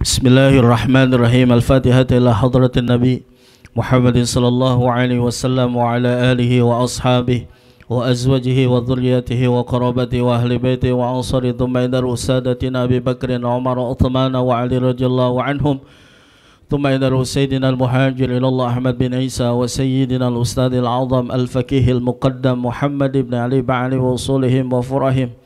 Bismillahirrahmanirrahim. Al-Fatihah ila hadratin Nabi Muhammadin sallallahu alaihi wasallam wa ala alihi wa ashabihi wa azwajihi wa dhurriyyatihi wa qarabatihi wa ahli baitihi wa ansari thumma idar usadatina Abi Bakrin wa Umar wa Uthman wa Ali radhiyallahu anhum thumma idar sayyidina al-muhajir ila Allah Ahmad bin Isa wa sayyidina al-ustadh al-azam al-faqih al-muqaddam Muhammad ibn Ali ba'ali wa usulihim wa furahim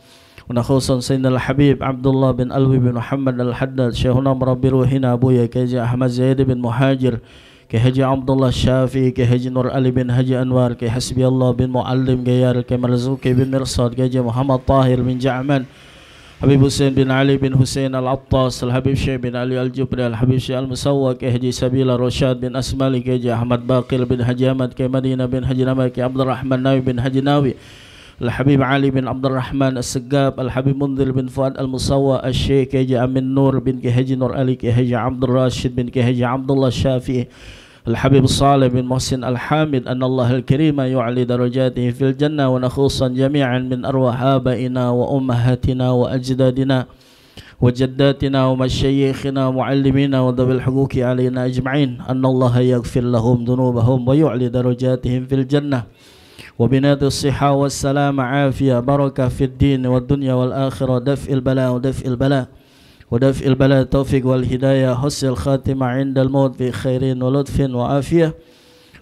ونخصوصا سيدنا الحبيب عبد الله بن ألوي بن محمد الحداد شيخنا مربي روحنا أبويا كهجي أحمد زيد بن مهاجر كهجي عبد الله الشافعي كهجي نور علي بن هجي أنوار كحسبي الله بن معلم جيار كمرزوقي بن مرصاد كهجي محمد طاهر بن جعمان حبيب حسين بن علي بن حسين العطاس الحبيب شيخ بن علي الجبري الحبيب شيخ المسوى كهجي سبيل رشاد بن أسمالي كهجي أحمد باقر بن هجي أحمد كمدينة بن هجي نمى كعبد الرحمن ناوي بن هجي ناوي الحبيب علي بن عبد الرحمن السقاب الحبيب منذر بن فؤاد المصوى الشيخ كهجي أمين نور بن كهجي نور علي كهجي عبد الراشد بن كهجي عبد الله الشافعي الحبيب صالح بن محسن الحامد أن الله الكريم يعلي درجاته في الجنة ونخصا جميعا من أرواح آبائنا وأمهاتنا وأجدادنا وجداتنا ومشايخنا ومعلمينا وذوي الحقوق علينا أجمعين أن الله يغفر لهم ذنوبهم ويعلي درجاتهم في الجنة وبنات الصحة والسلام عافية بركة في الدين والدنيا والآخرة دفء البلاء التوفيق والهداية حسن الخاتمة عند الموت في خير ولطف وعافية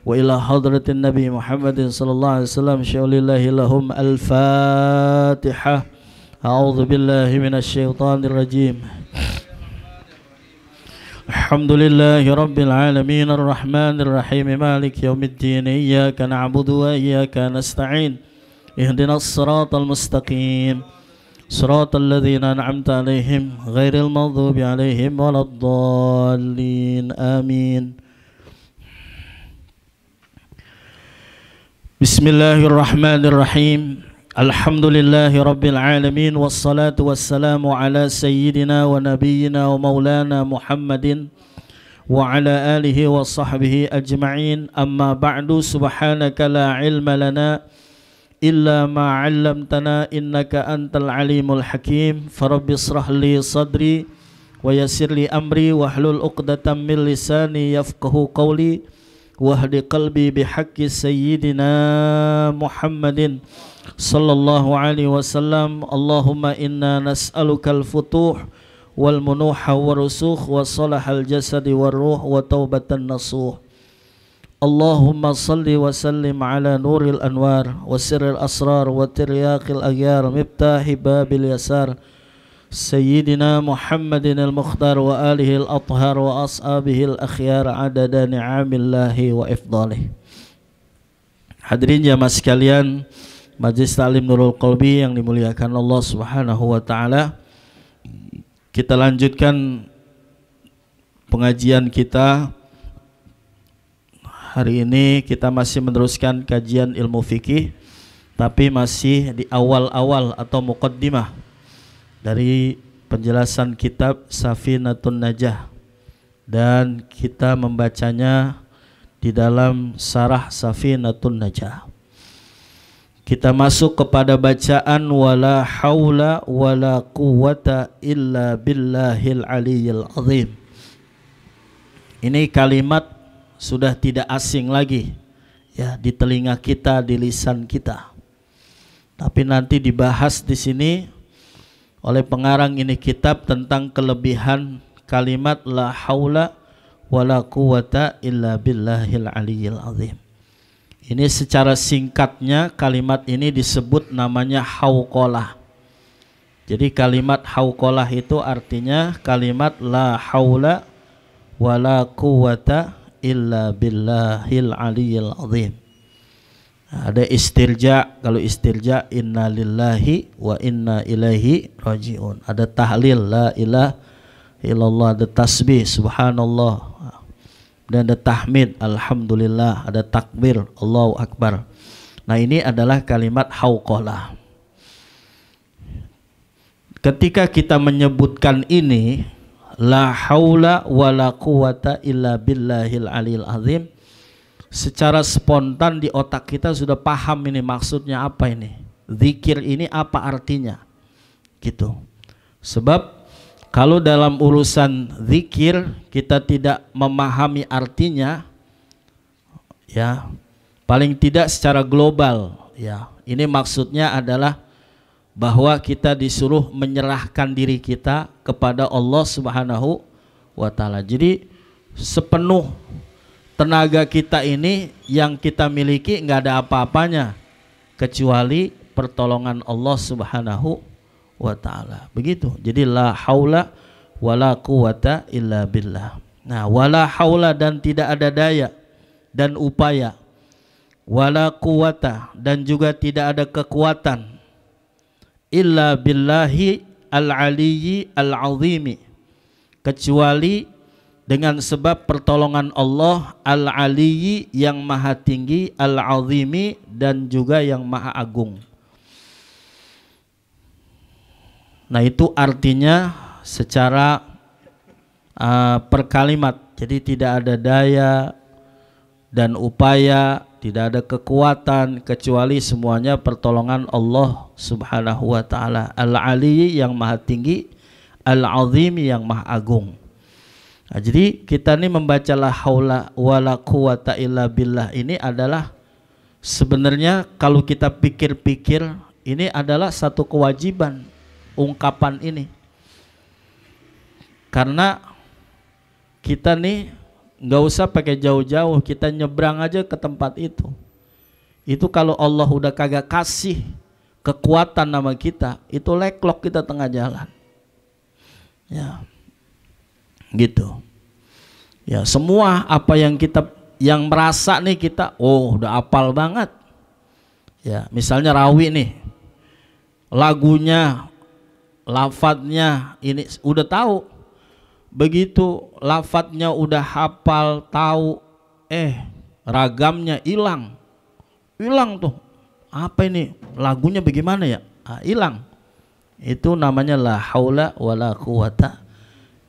وإلى حضرة النبي محمد صلى الله عليه وسلم شاء لله لهم الفاتحة. أعوذ بالله من الشيطان الرجيم. الحمد لله رب العالمين الرحمن الرحيم مالك يوم الدين إياك نعبد وإياك نستعين اهدنا الصراط المستقيم صراط الذين أنعمت عليهم غير المغضوب عليهم ولا الضالين آمين. بسم الله الرحمن الرحيم. Alhamdulillahi Rabbil Alamin. Wassalatu wassalamu ala sayyidina wa nabiyyina wa maulana Muhammadin wa ala alihi wa sahbihi ajma'in. Amma ba'du. Subhanaka la ilma lana illa ma 'allamtana innaka antal alimul hakim. Farabbi israh li sadri wa yassir li amri wahlul 'uqdatam min lisani yafqahu qawli wahdi qalbi bihaqqi sayyidina Muhammadin sallallahu alaihi wasallam. Allahumma inna nas'alukal futuh wal munuha wa rusukh wa salahal jasadi war ruh wa taubatan nasuh. Allahumma salli wa sallim ala nuril anwar wa sirril asrar wa tiryaqil aghyar miftahi babil yasar sayyidina Muhammadin al-mukhtar wa alihi al-athhar wa ashabihi al-akhyar adada ni'amillahi wa ifdalih. Hadirin jamaah sekalian Majlis Ta'lim Nurul Qalbi yang dimuliakan Allah Subhanahu wa taala. Kita lanjutkan pengajian kita. Hari ini kita masih meneruskan kajian ilmu fikih, tapi masih di awal-awal atau muqaddimah dari penjelasan kitab Safinatun Najah, dan kita membacanya di dalam Syarah Safinatun Najah. Kita masuk kepada bacaan wala haula wala quwwata illa billahil aliyyil azim. Ini kalimat sudah tidak asing lagi ya di telinga kita, di lisan kita. Tapi nanti dibahas di sini oleh pengarang ini kitab tentang kelebihan kalimat la haula wala quwwata illa billahil aliyyil azim. Ini secara singkatnya kalimat ini disebut namanya hauqalah. Jadi kalimat hauqalah itu artinya kalimat la haula wala quwwata illa billahil aliyyil azim. Ada istirja, kalau istirja inna lillahi wa inna ilaihi rajiun. Ada tahlil la ilaha illallah, ada tasbih subhanallah, dan ada tahmid alhamdulillah, ada takbir Allahu akbar. Nah, ini adalah kalimat hauqalah. Ketika kita menyebutkan ini la haula wala quwata illa billahil aliyil azim, secara spontan di otak kita sudah paham ini maksudnya apa, ini zikir ini apa artinya gitu. Sebab Kalau dalam urusan zikir kita tidak memahami artinya, ya, paling tidak secara global, ya, ini maksudnya adalah bahwa kita disuruh menyerahkan diri kita kepada Allah Subhanahu wa Ta'ala. Jadi sepenuh tenaga kita ini yang kita miliki nggak ada apa-apanya kecuali pertolongan Allah Subhanahu wa Ta'ala. Begitu. Jadi la haula wala quwata illa billah. Nah, wala haula dan tidak ada daya dan upaya, wala quwata dan juga tidak ada kekuatan, illa billahi al-aliyyi al-azimi, kecuali dengan sebab pertolongan Allah al-aliyyi yang maha tinggi, al-azimi dan juga yang maha agung. Nah, itu artinya secara per kalimat. Jadi tidak ada daya dan upaya, tidak ada kekuatan kecuali semuanya pertolongan Allah Subhanahu wa Ta'ala, Al-Aliyyi yang maha tinggi, Al-Azim yang maha agung. Nah, jadi kita ini membaca la haula wala quwata illa billah ini adalah sebenarnya kalau kita pikir-pikir ini adalah satu kewajiban ungkapan ini, karena kita nih nggak usah pakai jauh-jauh, kita nyebrang aja ke tempat itu kalau Allah udah kagak kasih kekuatan nama kita, itu leklok kita tengah jalan, ya, gitu, ya. Semua apa yang kita yang merasa nih kita, oh udah apal banget, ya, misalnya rawi nih, lagunya, lafadznya ini udah tahu, begitu lafadznya udah hafal tahu, ragamnya hilang tuh, apa ini lagunya bagaimana ya, hilang. Itu namanya la haula wala quwata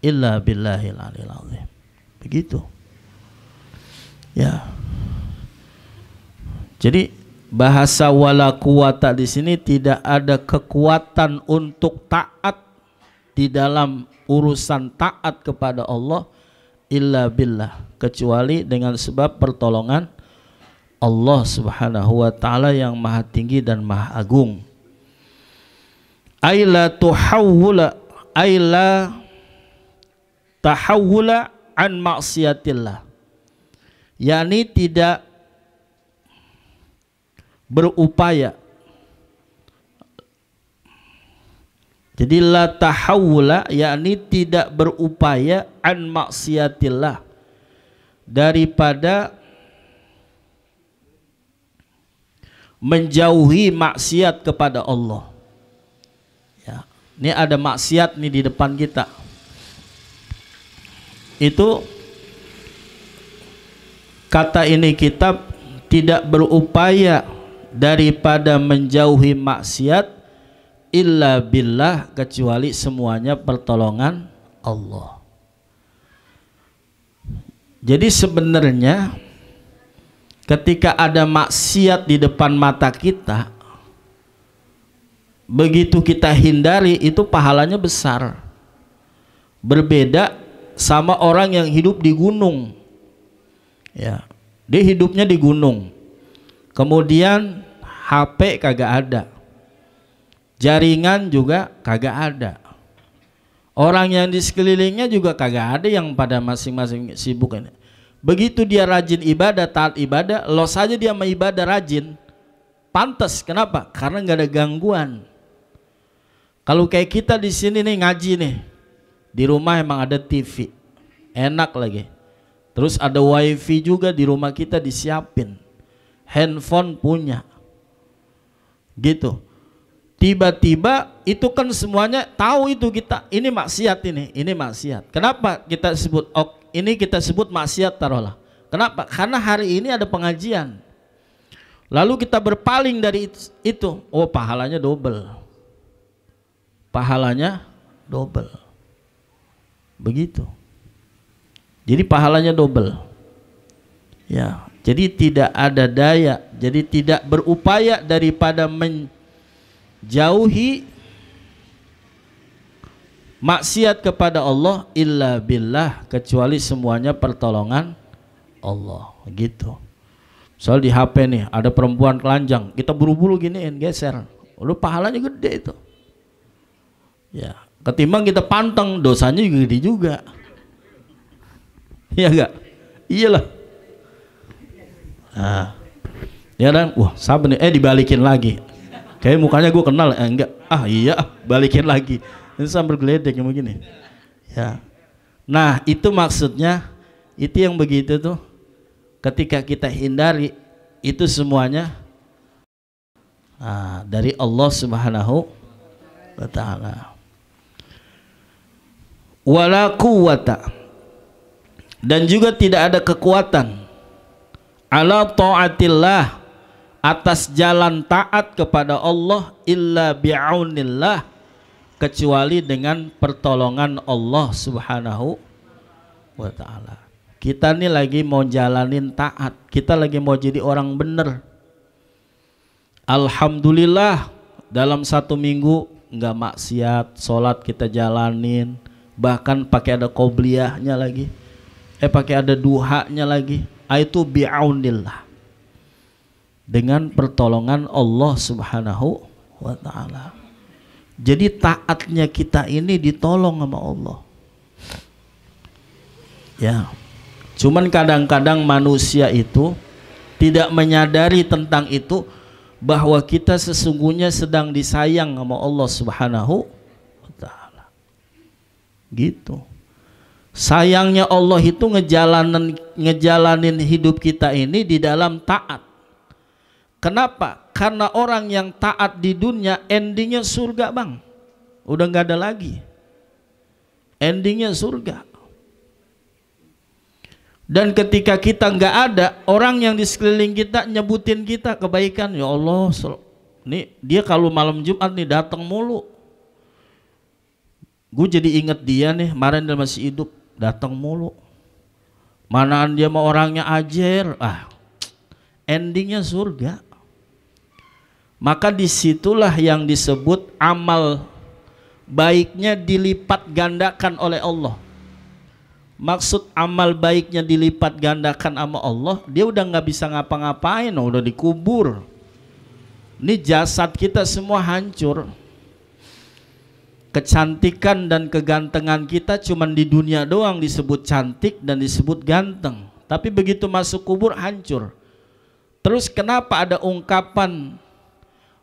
illa billahil aliyil azim. Begitu, ya. Jadi bahasa wala quwata di sini tidak ada kekuatan untuk taat di dalam urusan taat kepada Allah illa billah, kecuali dengan sebab pertolongan Allah Subhanahu wa Ta'ala yang maha tinggi dan maha agung. Aila tuhawwula aila tahawwula an maksiatillah, yakni tidak berupaya. Jadi la tahawula yakni tidak berupaya an maksiatillah, daripada menjauhi maksiat kepada Allah, ya. Ini ada maksiat nih di depan kita, itu kata ini kitab tidak berupaya daripada menjauhi maksiat illa billah, kecuali semuanya pertolongan Allah. Jadi sebenarnya ketika ada maksiat di depan mata kita, begitu kita hindari, itu pahalanya besar. Berbeda sama orang yang hidup di gunung, ya, dia hidupnya di gunung, kemudian HP kagak ada, jaringan juga kagak ada, orang yang di sekelilingnya juga kagak ada yang pada masing-masing sibuk ini. Begitu dia rajin ibadah, taat ibadah, lo saja dia mau ibadah rajin, pantas. Kenapa? Karena nggak ada gangguan. Kalau kayak kita di sini nih ngaji nih, di rumah emang ada TV, enak lagi. Terus ada wifi juga di rumah kita disiapin, handphone punya, gitu. Tiba-tiba itu kan semuanya tahu itu kita, ini maksiat, ini maksiat. Kenapa kita sebut, ini kita sebut maksiat taruhlah. Kenapa? Karena hari ini ada pengajian, lalu kita berpaling dari itu, oh pahalanya double, pahalanya double, begitu. Jadi pahalanya double, ya. Jadi tidak ada daya, jadi tidak berupaya daripada menjauhi maksiat kepada Allah illa billah, kecuali semuanya pertolongan Allah, gitu. Soal di HP nih ada perempuan telanjang, kita buru-buru giniin, geser, lu pahalanya gede itu. Ya, ketimbang kita panteng, dosanya juga gede juga. Iya enggak? Iyalah. Nah, ya kan? Wah, sabar nih, dibalikin lagi. Kayak mukanya gue kenal, enggak? Ah iya, balikin lagi. Ini sambil geledek yang begini. Ya. Nah, itu maksudnya, itu yang begitu tuh. Ketika kita hindari, itu semuanya dari Allah Subhanahu wa ta'ala. Wala quwwata, dan juga tidak ada kekuatan ala ta'atillah, atas jalan taat kepada Allah, illa bi'aunillah, kecuali dengan pertolongan Allah Subhanahu wa ta'ala. Kita nih lagi mau jalanin taat, kita lagi mau jadi orang bener. Alhamdulillah dalam 1 minggu nggak maksiat, sholat kita jalanin, bahkan pakai ada qobliyahnya lagi, pakai ada duhanya lagi. Itu bi'aunillah, dengan pertolongan Allah Subhanahu wa ta'ala. Jadi taatnya kita ini ditolong sama Allah. Ya. Cuman kadang-kadang manusia itu tidak menyadari tentang itu, bahwa kita sesungguhnya sedang disayang sama Allah Subhanahu wa ta'ala. Gitu. Sayangnya Allah itu ngejalanin hidup kita ini di dalam taat. Kenapa? Karena orang yang taat di dunia endingnya surga, bang. Udah nggak ada lagi. Endingnya surga. Dan ketika kita nggak ada, orang yang di sekeliling kita nyebutin kita kebaikan. Ya Allah, nih dia kalau malam Jumat nih datang mulu. Gue jadi inget dia nih, kemarin dia masih hidup, datang mulu. Manaan dia mau orangnya ajer, endingnya surga. Maka disitulah yang disebut amal baiknya dilipat gandakan oleh Allah. Maksud amal baiknya dilipat gandakan sama Allah, dia udah nggak bisa ngapa-ngapain, udah dikubur. Ini jasad kita semua hancur. Kecantikan dan kegantengan kita cuman di dunia doang disebut cantik dan disebut ganteng, tapi begitu masuk kubur hancur. Terus kenapa ada ungkapan,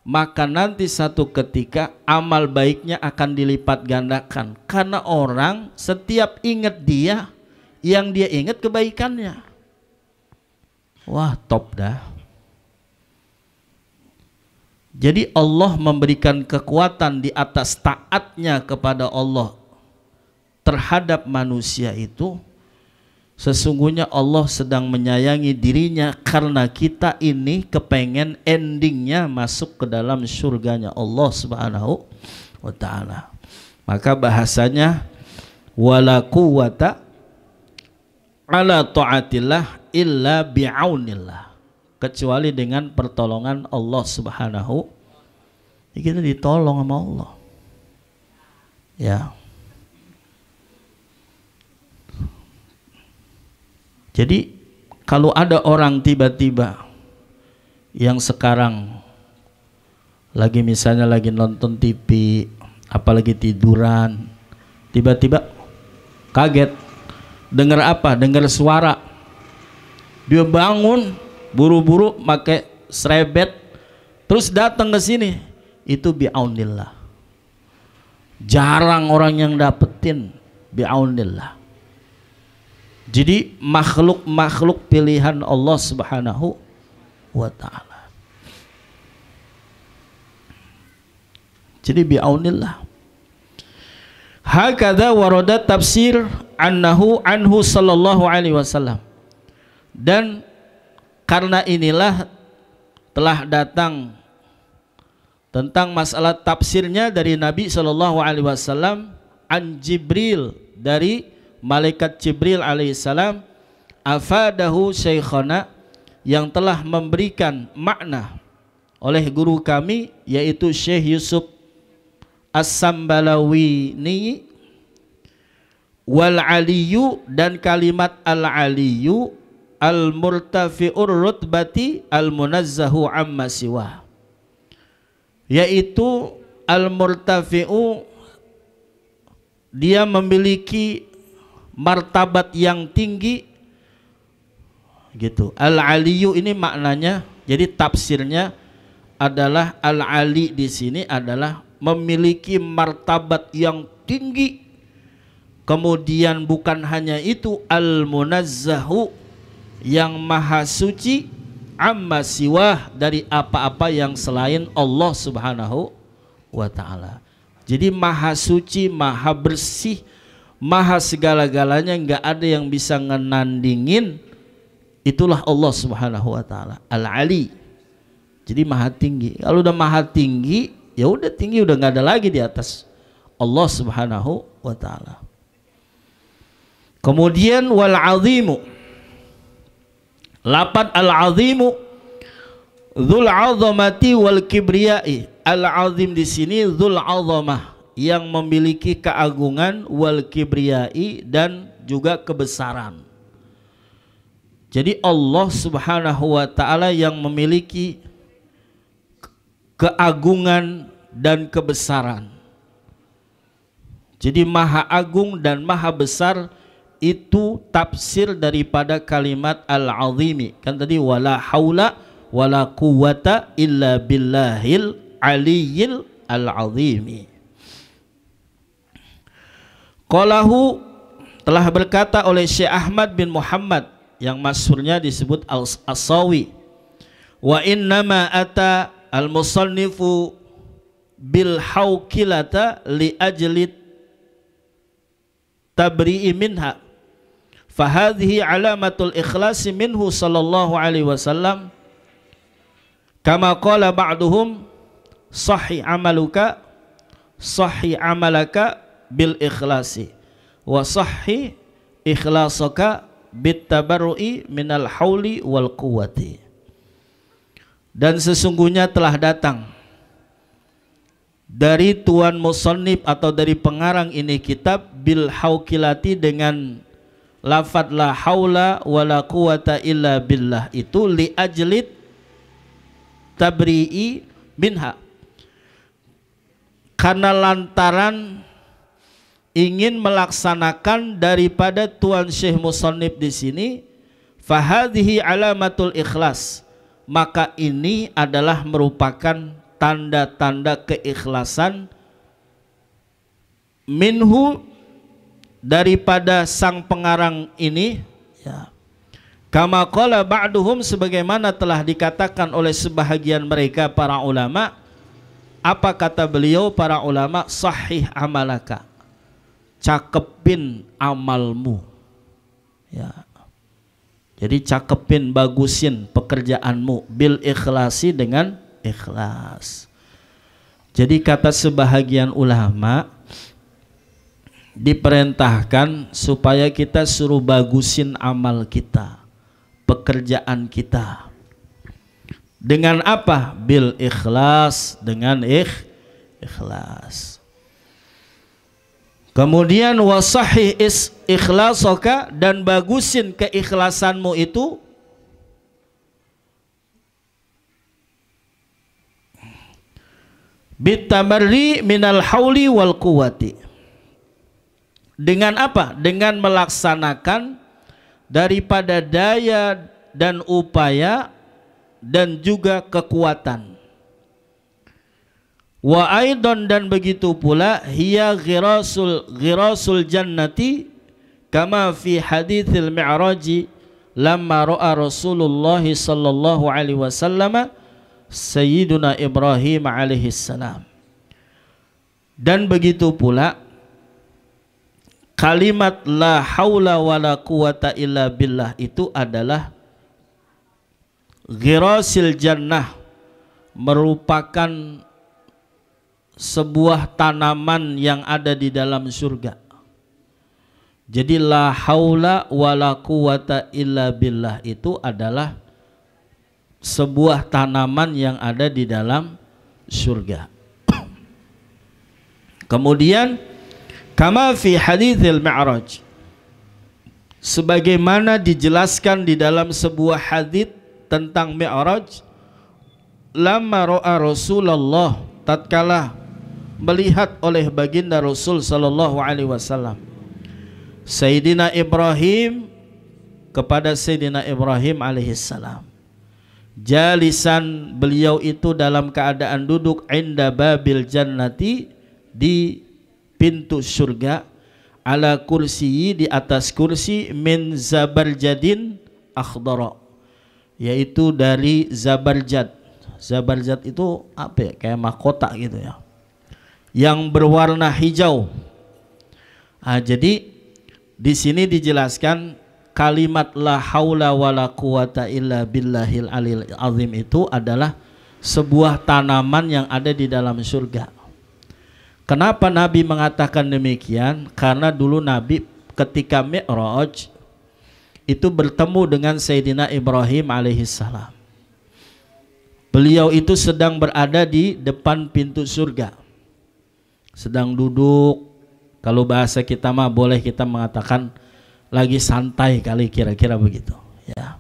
maka nanti satu ketika amal baiknya akan dilipat gandakan? Karena orang setiap ingat dia, yang dia ingat kebaikannya. Wah, top dah. Jadi Allah memberikan kekuatan di atas taatnya kepada Allah terhadap manusia itu. Sesungguhnya Allah sedang menyayangi dirinya, karena kita ini kepengen endingnya masuk ke dalam surganya Allah Subhanahu wa ta'ala. Maka bahasanya wala quwwata ala ta'atillah illa bi'aunillah, kecuali dengan pertolongan Allah Subhanahu. Kita ditolong sama Allah. Ya. Jadi kalau ada orang tiba-tiba yang sekarang lagi misalnya lagi nonton TV, apalagi tiduran, tiba-tiba kaget dengar apa? Dengar suara. Dia bangun buru-buru pakai serebet terus datang ke sini. Itu bi'aunillah. Jarang orang yang dapetin bi'aunillah. Jadi makhluk-makhluk pilihan Allah Subhanahu wa ta'ala. Jadi bi'aunillah. Hakadha warada tafsir anhu sallallahu alaihi wasallam. Dan karena inilah telah datang tentang masalah tafsirnya dari Nabi sallallahu alaihi wasallam an Jibril, dari malaikat Jibril alaihissalam, afadahu syekhana, yang telah memberikan makna oleh guru kami yaitu Syekh Yusuf As-Sambalawini wal aliyu, dan kalimat al aliyu al murtafi'ur rutbati al munazzahu amma siwa, yaitu al murtafi'u, dia memiliki martabat yang tinggi gitu. Al aliyu ini maknanya, jadi tafsirnya adalah al ali di sini adalah memiliki martabat yang tinggi. Kemudian bukan hanya itu, al munazzahu, yang maha suci, amma siwah, dari apa-apa yang selain Allah subhanahu wa ta'ala. Jadi maha suci, maha bersih, maha segala-galanya, nggak ada yang bisa ngenandingin. Itulah Allah subhanahu wa ta'ala, al-ali. Jadi maha tinggi. Kalau udah maha tinggi, ya udah tinggi, udah nggak ada lagi di atas Allah subhanahu wa ta'ala. Kemudian wal azimu, lapan al azimu dzul azamati wal kibriyai. Al azim di sini dzul azamah, yang memiliki keagungan, wal kibriyai, dan juga kebesaran. Jadi Allah subhanahu wa ta'ala yang memiliki keagungan dan kebesaran. Jadi maha agung dan maha besar, itu tafsir daripada kalimat al-azimi. Kan tadi wala haula wala quwwata illa billahil aliyil al-azimi. Qalahu, telah berkata oleh Syekh Ahmad bin Muhammad, yang masyhurnya disebut As-Sawi, wa innama ata al-musannifu bil hawkilata li ajli tabri'i minha, fahadhihi alamatul ikhlasi minhu sallallahu alaihi wasallam, kama qala ba'duhum sahih amalaka bil ikhlasi wa sahih ikhlasaka bit tabarru'i minal hauli wal quwwati. Dan sesungguhnya telah datang dari tuan musannif atau dari pengarang ini kitab bil haukilati, dengan lafadz la haula wala quwata illa billah, itu li ajlit tabri'i minha, karena lantaran ingin melaksanakan daripada tuan Syekh musannif di sini, fahadhihi alamatul ikhlas, maka ini adalah merupakan tanda-tanda keikhlasan minhu, daripada sang pengarang ini, ya. Kama qala ba'duhum, sebagaimana telah dikatakan oleh sebahagian mereka para ulama. Apa kata beliau para ulama? Sahih amalaka, cakepin amalmu, ya. Jadi cakepin, bagusin pekerjaanmu, bil ikhlasi, dengan ikhlas. Jadi kata sebahagian ulama, diperintahkan supaya kita suruh bagusin amal kita, pekerjaan kita. Dengan apa? Bil ikhlas, dengan ikhlas. Kemudian wasahih ikhlasoka, dan bagusin keikhlasanmu itu bitamarri minal hauli wal quwwati. Dengan apa? Dengan melaksanakan daripada daya dan upaya dan juga kekuatan. Wa aidan, dan begitu pula, hiya ghirasul jannati, kama fi haditsil mi'raji lamma ra'a Rasulullah sallallahu alaihi wasallam Sayyiduna Ibrahim alaihi salam. Dan begitu pula kalimat la haula wala quwata illa billah itu adalah ghirasil jannah, merupakan sebuah tanaman yang ada di dalam surga. Jadi la haula wala quwata illa billah itu adalah sebuah tanaman yang ada di dalam surga. Kemudian Kama fi hadithil Mi'raj, sebagaimana dijelaskan di dalam sebuah hadits tentang Mi'raj. Lamma ra'a Rasulullah, tatkala melihat oleh baginda Rasul sallallahu alaihi wasallam Sayyidina Ibrahim, kepada Sayyidina Ibrahim alaihissalam, jalisan, beliau itu dalam keadaan duduk, inda babil jannati, di pintu surga, ala kursi, di atas kursi, min zabarjadin akhdara, yaitu dari zabarjad. Zabarjad itu apa ya, kayak mahkota gitu ya, yang berwarna hijau. Jadi di sini dijelaskan kalimat la haula wala quwata illa billahil alil azim itu adalah sebuah tanaman yang ada di dalam surga. Kenapa Nabi mengatakan demikian? Karena dulu Nabi ketika Mi'raj itu bertemu dengan Sayyidina Ibrahim alaihissalam. Beliau itu sedang berada di depan pintu surga, sedang duduk. Kalau bahasa kita mah boleh kita mengatakan lagi santai kali, kira-kira begitu ya.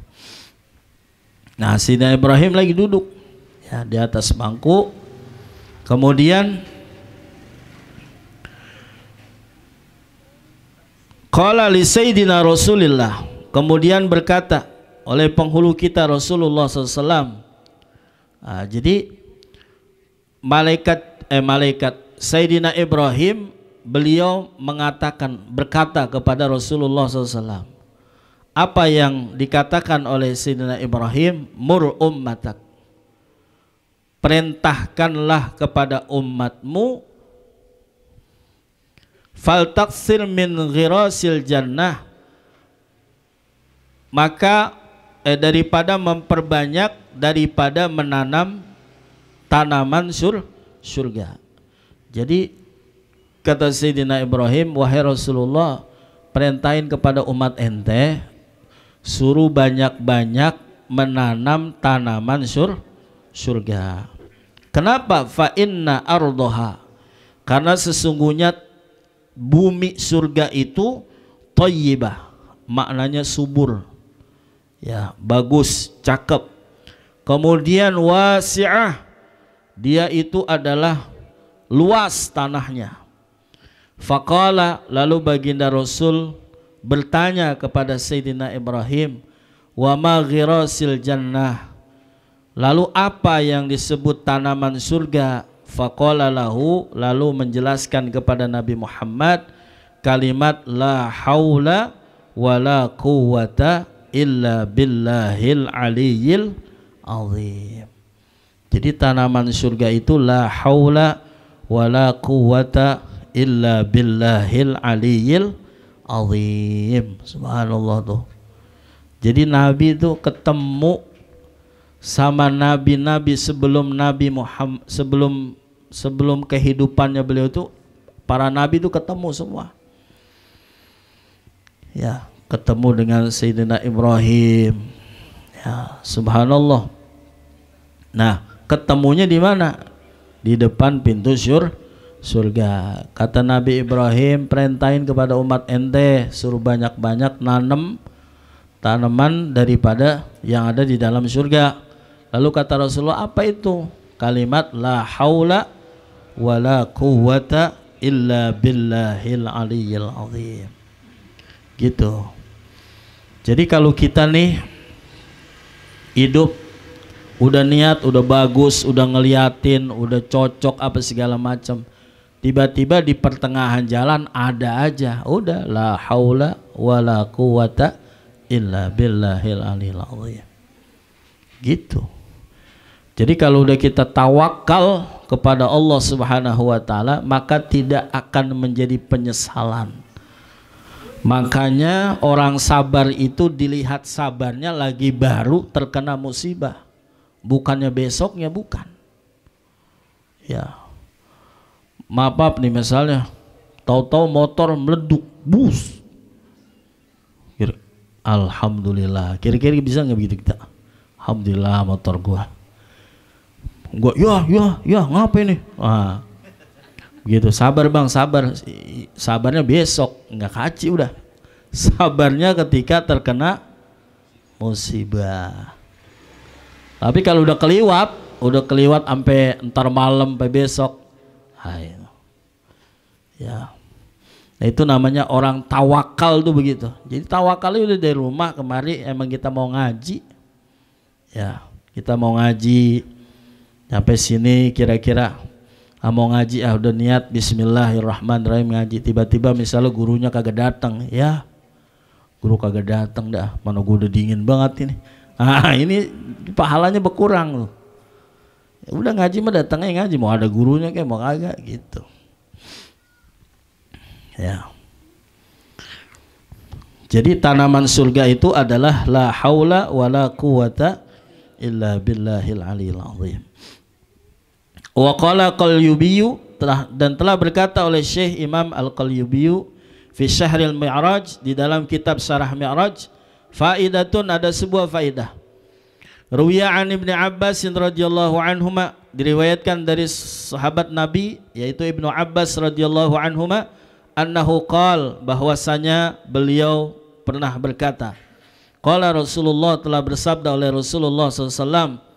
Nah, Sayyidina Ibrahim lagi duduk ya di atas bangku. Kemudian qala li Sayyidina Rasulillah, kemudian berkata oleh penghulu kita Rasulullah SAW. Jadi malaikat Sayyidina Ibrahim, beliau berkata kepada Rasulullah SAW. Apa yang dikatakan oleh Sayyidina Ibrahim? Mur ummatak, perintahkanlah kepada umatmu, faltaksir min ghirasil jannah, maka daripada memperbanyak, daripada menanam tanaman surga. Jadi kata Sayyidina Ibrahim, wahai Rasulullah, perintahin kepada umat ente, suruh banyak-banyak menanam tanaman surga. Kenapa? Fa inna ardoha, karena sesungguhnya bumi surga itu thayyibah, maknanya subur ya, bagus, cakep. Kemudian wasi'ah, dia itu adalah luas tanahnya. Faqala, lalu baginda Rasul bertanya kepada Sayyidina Ibrahim, wa ma ghirasil jannah, lalu apa yang disebut tanaman surga? Faqala lahu, lalu menjelaskan kepada Nabi Muhammad kalimat la haula wala quwwata illa billahil aliyil azim. Jadi tanaman surga itu la haula wala quwwata illa billahil aliyil azim. Subhanallah tuh. Jadi Nabi itu ketemu sama nabi-nabi sebelum Nabi Muhammad, sebelum kehidupannya beliau itu, para nabi itu ketemu semua. Ya, ketemu dengan Sayyidina Ibrahim. Ya, subhanallah. Nah, ketemunya di mana? Di depan pintu surga. Kata Nabi Ibrahim, perintahin kepada umat ente, suruh banyak-banyak nanam tanaman daripada yang ada di dalam surga. Lalu kata Rasulullah, apa itu? Kalimat la haula wala quwwata illa billahil aliyyil azim. Gitu. Jadi kalau kita nih hidup udah niat, udah bagus, udah ngeliatin, udah cocok apa segala macam, tiba-tiba di pertengahan jalan ada aja, udah la haula wala quwwata illa billahil aliyil azim. Gitu. Jadi kalau udah kita tawakal kepada Allah Subhanahu wa taala, maka tidak akan menjadi penyesalan. Makanya orang sabar itu dilihat sabarnya lagi baru terkena musibah, bukannya besoknya, bukan. Ya, maaf nih, misalnya tahu-tahu motor meleduk, bus. Alhamdulillah, kira-kira bisa nggak begitu kita? Alhamdulillah motor gua ya ngapain nih? Gitu, sabar bang, sabar. Sabarnya besok, nggak kaji udah. Sabarnya ketika terkena musibah. Tapi kalau udah keliwat sampai entar malam sampai besok, hai. Ya. Nah, itu namanya orang tawakal tuh begitu. Jadi tawakalnya udah dari rumah kemari, emang kita mau ngaji. Ya, kita mau ngaji sampai sini kira-kira mau ngaji, udah niat bismillahirrahmanirrahim ngaji, tiba-tiba misalnya gurunya kagak datang, ya guru kagak datang dah, mana gua udah dingin banget ini. Ini pahalanya berkurang loh. Ya udah ngaji mah datangnya ngaji, mau ada gurunya kayak mau kagak gitu. Ya. Jadi tanaman surga itu adalah la haula wala quwata illa billahil aliyil azim. Wa qala Qalyubiyu, dan telah berkata oleh Syekh Imam Al-Qalyubiyu fi Syahril Mi'raj, di dalam kitab Syarah Mi'raj, faidatun, ada sebuah faidah. Ruwiya an Ibnu Abbas radhiyallahu anhuma, diriwayatkan dari sahabat Nabi yaitu Ibnu Abbas radhiyallahu anhuma, annahu qala, bahwasanya beliau pernah berkata, qala Rasulullah, telah bersabda oleh Rasulullah SAW,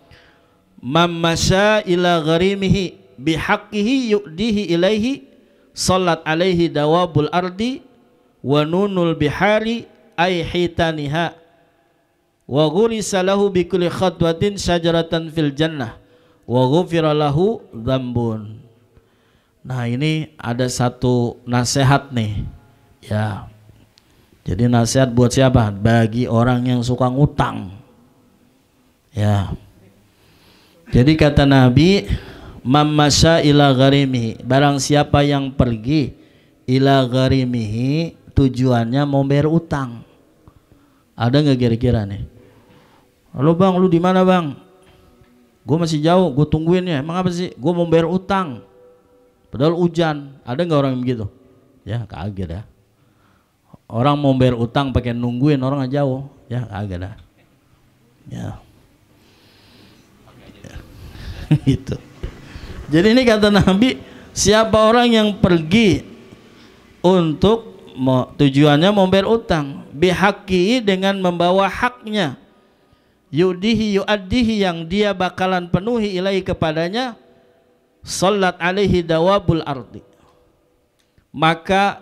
man masya ila gharimihi bihaqqihi yu'dihi ilaihi salat alaihi dawabul ardi wa nunul bihari ay hitaniha wa ghurisa lahu bikulli khatwatin syajaratan fil jannah wa ghufira lahu dzambun. Nah, ini ada satu nasihat nih ya. Jadi nasihat buat siapa? Bagi orang yang suka ngutang ya. Jadi kata Nabi, mammasya ila gharimihi, barang siapa yang pergi ila gharimihi, tujuannya mau bayar utang. Ada nggak kira-kira nih? Halo bang, lu di mana bang? Gue masih jauh, gue tungguin ya. Emang apa sih? Gue mau bayar utang. Padahal hujan. Ada nggak orang yang begitu? Ya kagak dah. Orang mau bayar utang pakai nungguin orang jauh. Ya kagak dah. Ya. Itu. Jadi ini kata Nabi, siapa orang yang pergi untuk tujuannya membayar utang, bihaqi, dengan membawa haknya, yudihi yuaddihi, yang dia bakalan penuhi ilaihi kepadanya, salat alaihi dawabul ardi, maka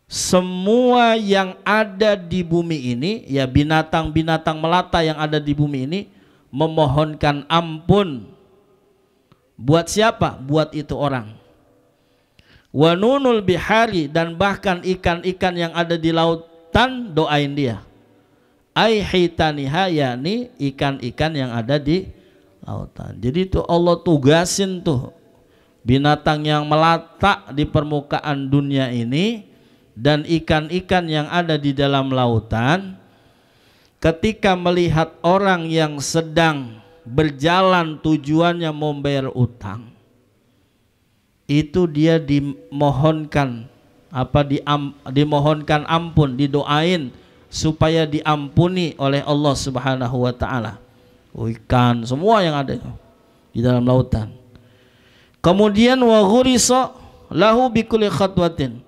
semua yang ada di bumi ini, ya binatang-binatang melata yang ada di bumi ini, memohonkan ampun buat siapa? Buat itu orang. Wa nunul bihari, dan bahkan ikan-ikan yang ada di lautan doain dia. Ai hitaniha, yakni ikan-ikan yang ada di lautan. Jadi itu Allah tugasin tuh binatang yang melata di permukaan dunia ini dan ikan-ikan yang ada di dalam lautan. Ketika melihat orang yang sedang berjalan tujuannya membayar utang, itu dia dimohonkan dimohonkan ampun, didoain supaya diampuni oleh Allah Subhanahu wa taala. Ikan semua yang ada di dalam lautan. Kemudian wa ghurisa lahu bikulli khatwatin,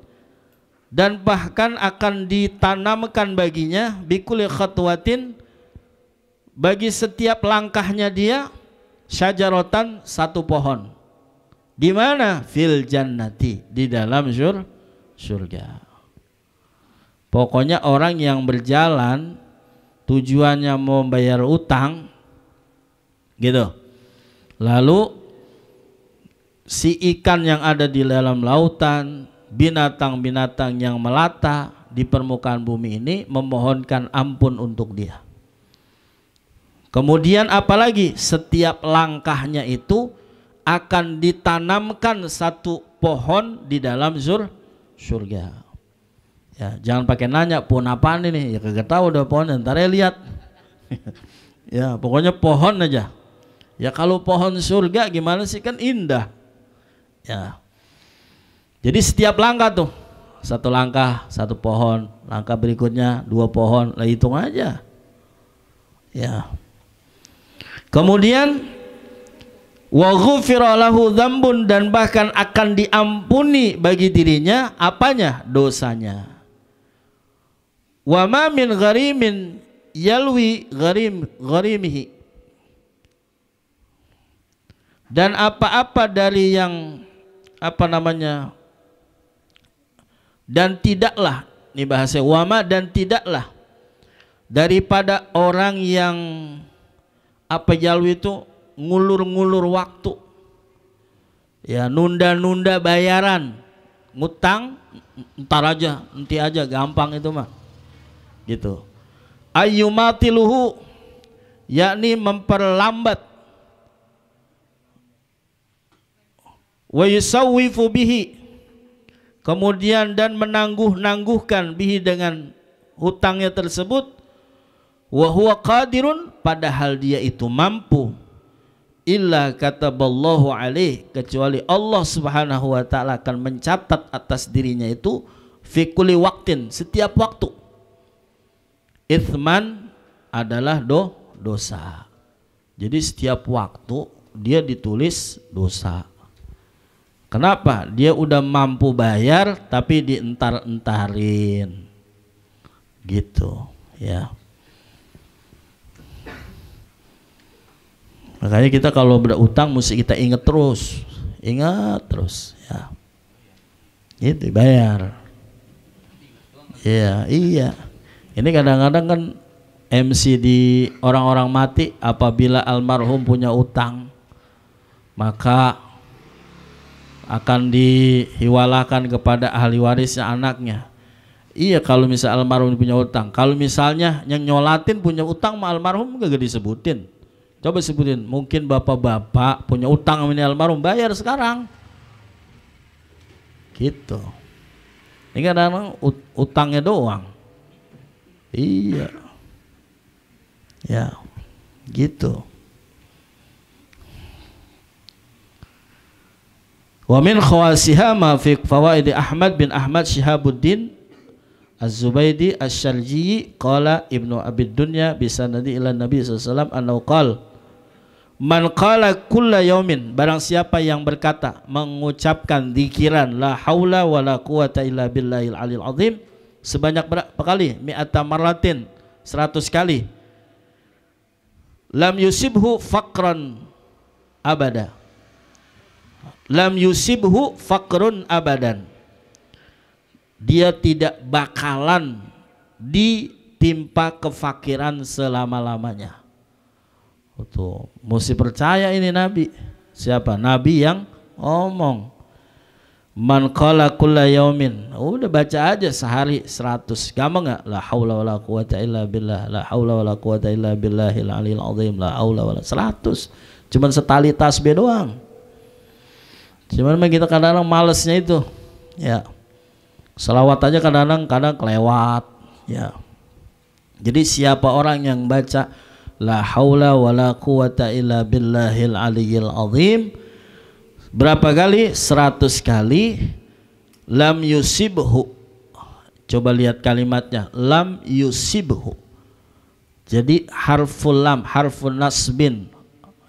dan bahkan akan ditanamkan baginya bikulli khatwatin, bagi setiap langkahnya dia, syajaratan, satu pohon. Di mana? Fil jannati, di dalam surga. Pokoknya orang yang berjalan tujuannya mau bayar utang gitu, lalu si ikan yang ada di dalam lautan, binatang-binatang yang melata di permukaan bumi ini memohonkan ampun untuk dia. Kemudian apalagi, setiap langkahnya itu akan ditanamkan satu pohon di dalam surga. Ya, jangan pakai nanya pohon apaan ini, ya kagak tahu udah pohon, ntar ya lihat. Ya pokoknya pohon aja. Ya kalau pohon surga gimana sih, kan indah. Ya. Jadi setiap langkah tuh, satu langkah satu pohon, langkah berikutnya dua pohon, lah hitung aja. Ya. Kemudian Wa ghufira lahu dzambun, dan bahkan akan diampuni bagi dirinya apanya? Dosanya. Wa ma min gharimin yalwi gharimihi, dan apa-apa dari yang dan tidaklah, ini bahasa wama, dan tidaklah daripada orang yang yalwi itu ngulur-ngulur waktu, ya, nunda-nunda bayaran, ngutang ntar aja, nanti aja, gampang itu mah, gitu. Ayyumatiluhu, yakni memperlambat, wa yusawwifu bihi, kemudian dan menangguh-nangguhkan bihi, dengan hutangnya tersebut, wa huwa qadirun, padahal dia itu mampu, illa kataballahu alaih, kecuali Allah subhanahu wa ta'ala akan mencatat atas dirinya itu fi kulli waqtin, setiap waktu, ithman adalah dosa. Jadi setiap waktu dia ditulis dosa. Kenapa? Dia udah mampu bayar tapi dientar-entarin, gitu ya. Makanya kita kalau berutang mesti kita ingat terus ya. Itu bayar. Iya. Ini kadang-kadang kan MC di orang-orang mati, apabila almarhum punya utang maka akan dihiwalakan kepada ahli warisnya, anaknya. Iya, kalau misal almarhum punya utang. Kalau misalnya yang nyolatin punya utang sama almarhum gak disebutin. Coba sebutin, mungkin bapak-bapak punya utang sama almarhum, bayar sekarang. Gitu. Ini kadang-kadang utangnya doang. Iya. Ya, gitu. Wa min khawasiha ma fi fawaid Ahmad bin Ahmad Syihabuddin Az-Zubaydi Asy-Syarji qala Ibnu Abi Dunya bi sanadi ila Nabi sallallahu alaihi wasallam annahu qala man qala kulla yaumin, barang siapa yang berkata, mengucapkan dzikiran la haula wala quwata illa billahil aliyil azim sebanyak berapa kali? Mi'ata marratin, 100 kali. Lam yusibhu faqran abada. Lam yusibhu faqrun abadan. Dia tidak bakalan ditimpa kefakiran selama-lamanya. Tuh, mesti percaya ini Nabi. Siapa? Nabi yang ngomong. Man qala kulla yaumin. Udah baca aja sehari 100. Gampang enggak? La haula wala quwata illa billah. La haula wala quwata illa billahil aliyil azim. La haula wala 100. Cuman setali tasbih doang. Cuman kita kadang-kadang malesnya itu. Ya. Selawat aja kadang-kadang kelewat, ya. Jadi siapa orang yang baca la haula wala quwata illa billahil aliyil azim berapa kali? 100 kali. Lam yusibhu, coba lihat kalimatnya, lam yusibhu. Jadi harful lam, harful nasbin,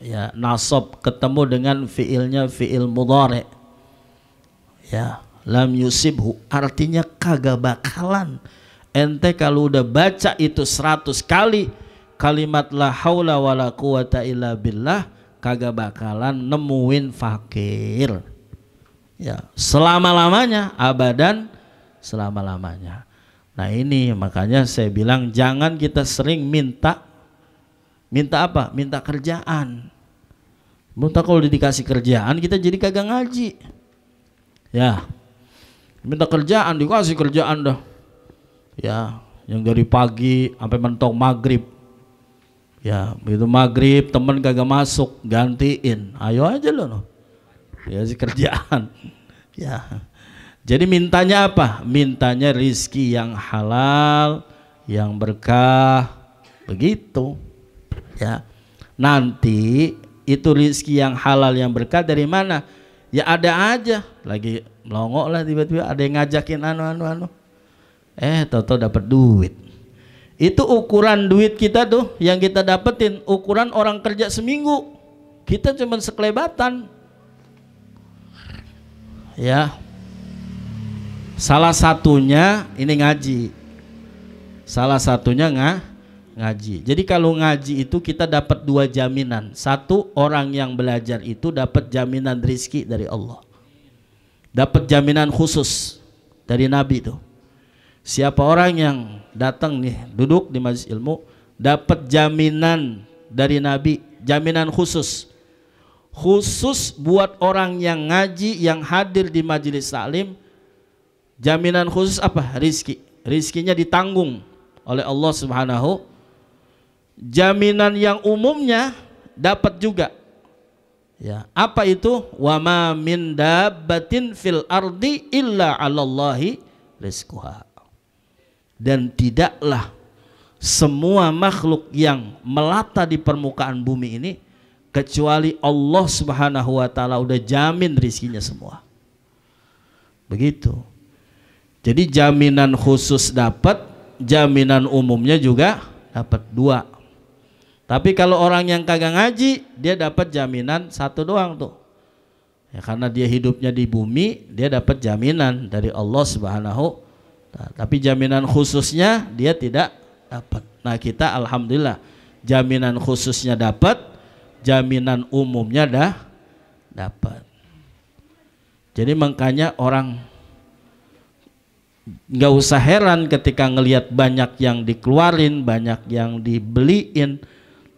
ya, nasab ketemu dengan fiilnya fiil mudhari, ya. Lam yusibhu artinya kagak bakalan. Ente kalau udah baca itu 100 kali kalimat la haula wala quwata illa billah, kagak bakalan nemuin fakir, ya, selama-lamanya, abadan, selama-lamanya. Nah ini makanya saya bilang jangan kita sering minta apa? Minta kerjaan. Minta kalau dikasih kerjaan kita jadi kagak ngaji, ya. Minta kerjaan, dikasih kerjaan dah, ya, yang dari pagi sampai mentok maghrib, ya, begitu maghrib temen kagak masuk, gantiin, ayo aja lo, dikasih kerjaan, ya. Jadi mintanya apa? Mintanya rizki yang halal, yang berkah, begitu, ya. Nanti itu rizki yang halal yang berkah dari mana? Ya ada aja, lagi melongok lah tiba-tiba ada yang ngajakin anu. Toto dapat duit. Itu ukuran duit kita tuh yang kita dapetin, ukuran orang kerja seminggu. Kita cuma sekelebatan. Ya. Salah satunya ini ngaji. Salah satunya ngaji. Jadi kalau ngaji itu kita dapat dua jaminan. Satu, orang yang belajar itu dapat jaminan rizki dari Allah. Dapat jaminan khusus dari Nabi itu. Siapa orang yang datang nih duduk di majelis ilmu dapat jaminan dari Nabi, jaminan khusus. Khusus buat orang yang ngaji, yang hadir di majelis taklim. Jaminan khusus apa? Rizki. Rizkinya ditanggung oleh Allah Subhanahu. Jaminan yang umumnya dapat juga. Ya, apa itu? Wa ma min dabbatin fil ardi illa 'alallahi rizquha. Dan tidaklah semua makhluk yang melata di permukaan bumi ini kecuali Allah Subhanahu wa taala udah jamin rizkinya semua. Begitu. Jadi jaminan khusus dapat, jaminan umumnya juga dapat dua. Tapi kalau orang yang kagak ngaji, dia dapat jaminan satu doang tuh. Ya, karena dia hidupnya di bumi, dia dapat jaminan dari Allah Subhanahu. Tapi jaminan khususnya dia tidak dapat. Nah, kita alhamdulillah jaminan khususnya dapat, jaminan umumnya dah dapat. Jadi makanya orang nggak usah heran ketika ngelihat banyak yang dikeluarin, banyak yang dibeliin,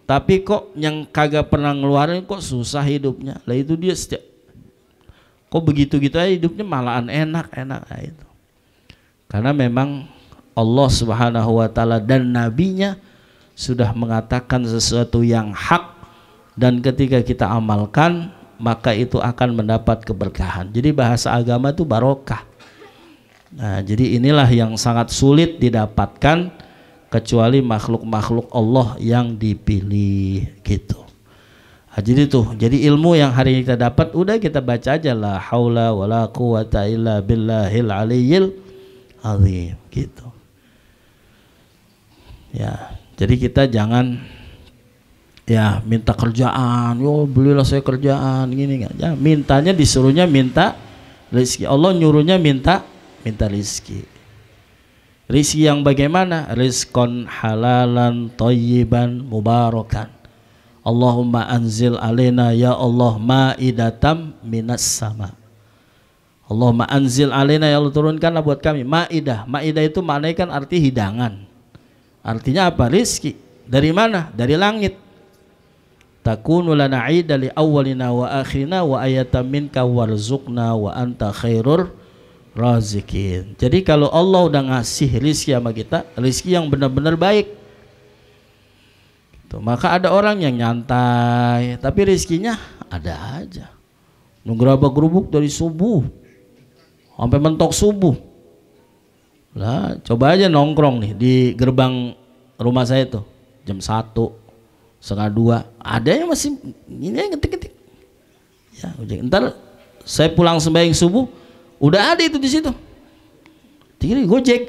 tapi kok yang kagak pernah ngeluarin kok susah hidupnya. Lah itu dia kok begitu-gitu aja hidupnya malahan enak-enak. Nah, itu karena memang Allah Subhanahu wa taala dan nabinya sudah mengatakan sesuatu yang hak, dan ketika kita amalkan maka itu akan mendapat keberkahan. Jadi bahasa agama itu barokah. Nah, jadi inilah yang sangat sulit didapatkan kecuali makhluk-makhluk Allah yang dipilih gitu. Nah, jadi ilmu yang hari ini kita dapat udah kita baca aja, la haula wala quwata illa billahil aliyyil azim gitu. Ya, jadi kita jangan ya minta kerjaan, yo belilah saya kerjaan gini enggak. Ya, mintanya disuruhnya minta rezeki. Allah nyuruhnya minta rizki. Rizki yang bagaimana? Rizqan halalan thayyiban mubarakan. Allahumma anzil alaina ya Allah ma'idatam minas sama. Allahumma anzil alaina, ya Allah turunkanlah buat kami ma'idah. Ma'idah itu maknanya kan arti hidangan. Artinya apa? Rizki. Dari mana? Dari langit. Takunu lana 'ida li awwalina wa akhirina wa ayatan minka warzuqna wa anta khairur razikin. Jadi kalau Allah udah ngasih rizki sama kita, rizki yang benar-benar baik tuh, maka ada orang yang nyantai tapi rizkinya ada aja, ngerabak gerubuk dari subuh sampai mentok subuh. Lah coba aja nongkrong nih di gerbang rumah saya tuh jam 1, setengah 2, ada yang masih ini ngetik-ngetik ya. Ntar saya pulang sembahyang subuh udah ada itu di situ. Tinggal Gojek.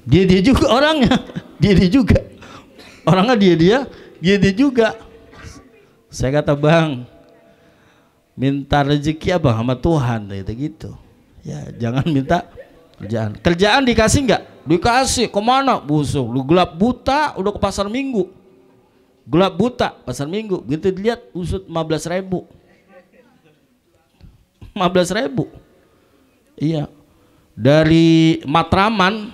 Dia juga orangnya. Dia juga. Orangnya dia juga. Saya kata, "Bang, minta rezeki apa sama Tuhan?" gitu. Ya, jangan minta kerjaan. Kerjaan dikasih enggak? Dikasih. Kemana? Busuk. Lu gelap buta udah ke pasar Minggu. Gelap buta pasar Minggu. Begitu dilihat usut 15.000. 15.000. Iya, dari Matraman,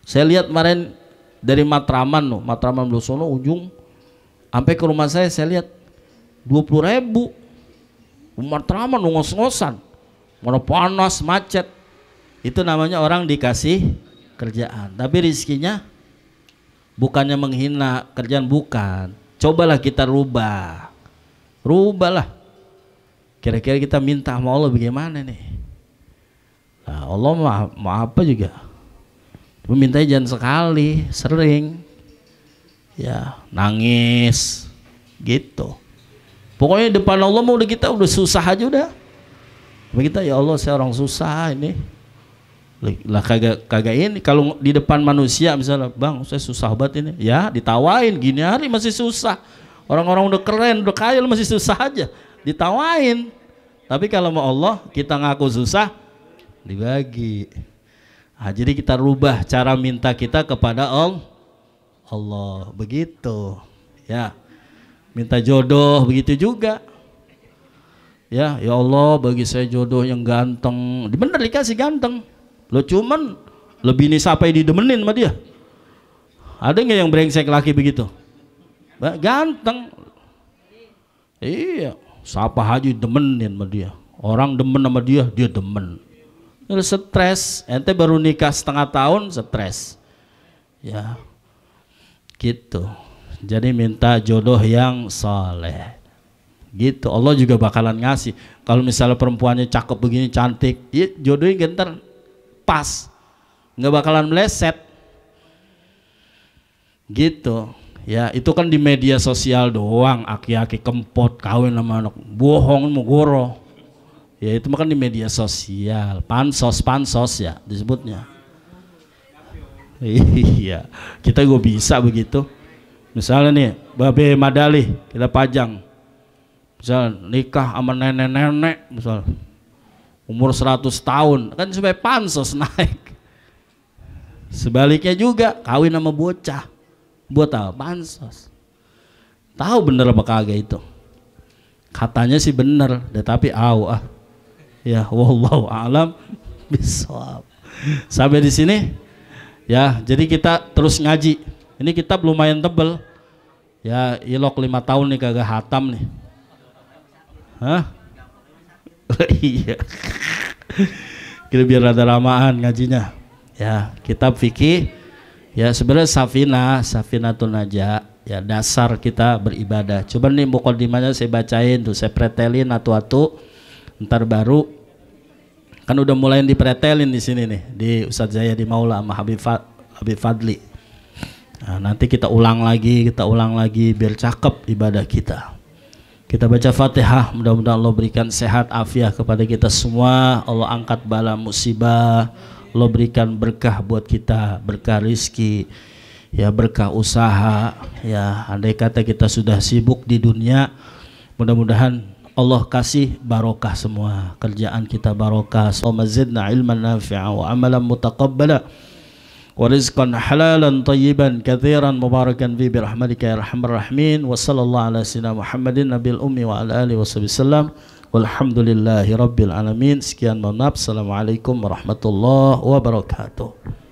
saya lihat kemarin dari Matraman Blosono ujung sampai ke rumah saya lihat 20.000. Matraman ngos-ngosan, mana panas macet. Itu namanya orang dikasih kerjaan, tapi rizkinya bukannya menghina kerjaan, bukan. Cobalah kita rubahlah. Kira-kira kita minta sama Allah bagaimana nih? Nah, Allah mau apa juga, mintanya jangan sekali, sering ya, nangis gitu. Pokoknya depan Allah mau udah kita udah susah aja udah. Kita ya Allah saya orang susah ini. Lah kagak ini kalau di depan manusia misalnya, "Bang, saya susah banget ini." Ya, ditawain gini hari masih susah. Orang-orang udah keren, udah kaya masih susah aja ditawain. Tapi kalau mau Allah kita ngaku susah dibagi. Nah, jadi kita rubah cara minta kita kepada Allah begitu ya. Minta jodoh begitu juga ya. Ya Allah bagi saya jodoh yang ganteng. Bener dikasih ganteng lo, cuman lebih nih sampai didemenin sama dia. Ada nggak yang brengsek laki begitu? Ganteng. Iya, siapa aja demenin sama dia. Orang demen sama dia, dia demen. Stres. Ente baru nikah setengah tahun stres. Ya, gitu. Jadi minta jodoh yang soleh. Gitu. Allah juga bakalan ngasih. Kalau misalnya perempuannya cakep begini, cantik, ya jodohnya gentar pas, nggak bakalan meleset. Gitu. Ya itu kan di media sosial doang, aki-aki kempot kawin sama anak bohong mau goro. Ya itu makan di media sosial, pansos ya disebutnya. Iya, kita gue bisa begitu. Misalnya nih, babe madali kita pajang. Misal nikah sama nenek-nenek, misal umur 100 tahun, kan supaya pansos naik. Sebaliknya juga kawin sama bocah. Buat apa? Bansos. Tahu bener apa kagak itu? Katanya sih bener, tetapi ya wallahu a'lam bishawab. Sampai di sini ya, jadi kita terus ngaji. Ini kitab lumayan tebel. Ya, ilok 5 tahun nih kagak hatam nih. Hah? Iya. Kita biar ada ramaan ngajinya. Ya, kitab fikih. Ya sebenarnya Safinatun Najah ya dasar kita beribadah. Coba nih mukadimahnya saya bacain tuh, saya pretelin atu-atu. Ntar baru kan udah mulai dipretelin di sini nih di Ustadz Zaya di Maula sama Habib Fadli. Nah, nanti kita ulang lagi biar cakep ibadah kita. Kita baca Fatihah, mudah-mudahan Allah berikan sehat afiah kepada kita semua. Allah angkat bala musibah. Allah berikan berkah buat kita, berkah rizki, ya berkah usaha, ya andai kata kita sudah sibuk di dunia, mudah-mudahan Allah kasih barokah semua, kerjaan kita barokah. Allahumma zidna ilman nafi'a wa amalan mutaqabbala wa rizqan halalan tayyiban katsiran mubarakan fi birahmatika ya arhamar rahimin. Wa sallallahu ala sayyidina Muhammadin nabil ummi wa ala alihi wasallam. Walhamdulillahi rabbil alamin. Sekian, mohon maaf. Assalamualaikum warahmatullahi wabarakatuh.